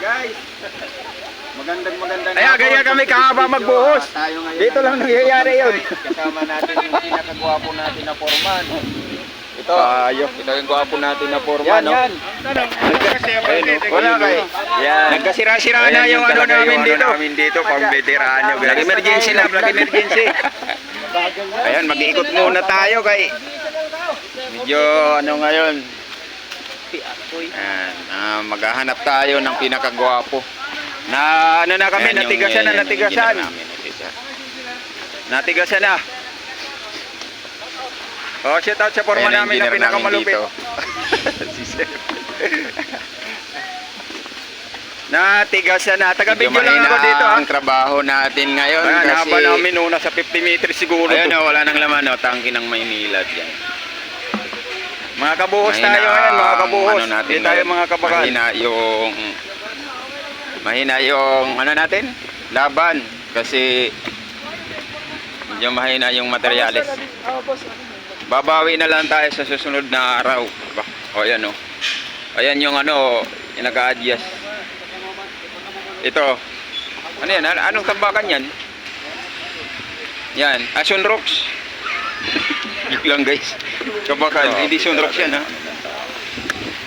Guys, magandang. Kaya ganyan kami kahaba magbuhos. Dito lang nangyayari yun. Kasama natin yung pinakagwapo natin na foreman. Ito, ito yung gwapo natin na foreman, no? Yan. Wala kay. Yan. Nagkasira-sira na yung ano namin dito. Pang veterano. Nag-emergency lang, nag-emergency. Ayan, mag-iikot muna tayo kay medyo ano ngayon. Ayan, maghahanap tayo ng pinakagwapo. Na ano na kami, Ayan, natigasan na. Natigasan na. Oh, shout out sa forma namin na pinakamalupit. Si Sir. Natigasan na. Taga-video lang ako dito, ha. Ang trabaho natin ngayon Ayan, kasi haba namin una sa 50 meters siguro. ayun, wala nang laman, no? Tangki ng Maynilad yan. Mga kabuhos Mahina tayo ngayon, mga kabuhos. ano natin Hindi tayo ngayon. mga kabakan. Mahina yung ano natin? Laban. Kasi medyo mahina yung materyales. Babawi na lang tayo sa susunod na araw. O ayan, o. Ayan yung ano, yung naka-adjust. Ito. Ano yan? Anong tambakan yan? Yan. Sunrocks. Joke lang, guys. Kabakan. Hindi sunrocks yan, ha?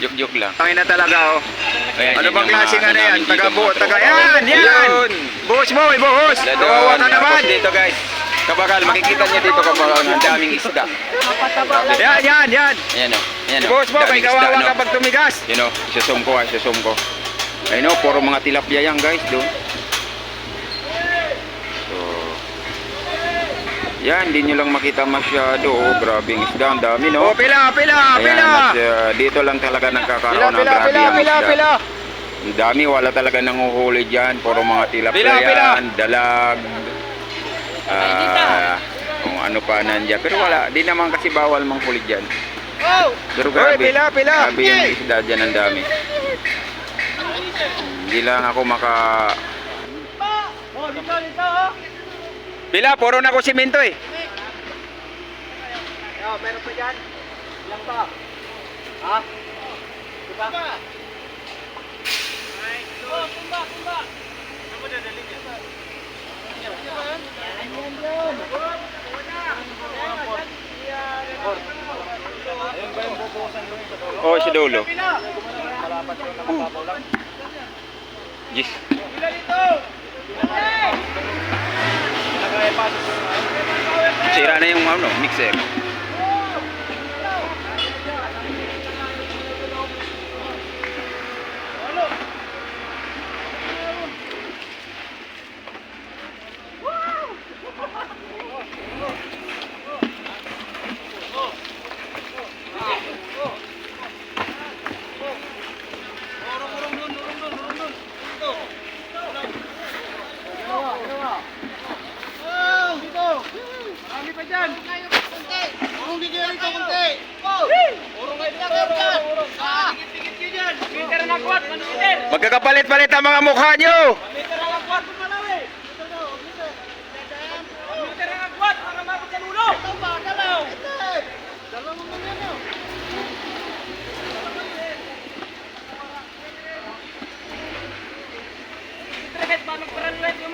Joke lang. Tangin na talaga, oh. Ayan, Ano bang klaseng ano yan? namin dito, Taga-buhos, mga tropa. yan! Yun! Buhos mo, buhos! Kawawa ka naman! Dito, guys. Kabakal, makikita niyo dito kabakal, ang daming isda. Yan! Ayan, o. Ayan, o. Buhos mo, may Daming kawawa isda, no? kapag tumigas! Yun, o. Isusum ko. Ayun, o. Puro mga tilapia yan, guys, doon. So, yan, hindi nyo lang makita masyado. Oh, grabing isda, ang dami, no? Oh, pila! Ayan, dito lang talaga nagkakaroon ng grabe ang isda. Ang dami, wala talaga nanguhuli dyan. Puro mga tilapia Pila. yan, dalag. Kung ano pa nandiyan. Pero wala, di naman kasi bawal manghuli dyan. Pero grabe, pila. grabe yung isda dyan, ang dami. Hindi lang ako Pila, puro na ko simento eh. Meron pa dyan? Ilang pa? Ha? Diba? Kumba! Ano mo dadali niya? Ayun ba yung bubuhusan doon sa dulo? Oh, si Dolo. Malapat yung nakababaw lang. Yes. Pila dito! Pinagaya pa sa Sira na yung ano, mixer. Marami pa dyan! Urong di kayo rito, kunti! Urong kayo dito! Dikit-dikit kayo dyan! Meter na kwat, manuiter! Magkakapalit-palit ang mga mukha nyo! Meter na kwat, kumalawi! Meter na kwat, para mabot sa lulo! Ito ba, dalaw! Dalaw mo na yan, oh!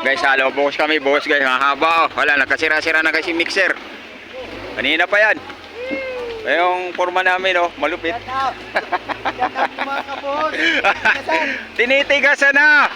Guys, halo, buhos kami, guys. Ang haba, oh. Wala, nagkasira-sira na kasi mixer. Kanina pa yan. Yung forma namin, oh, malupit. Shut up mga kaboss! Tinitigasan na!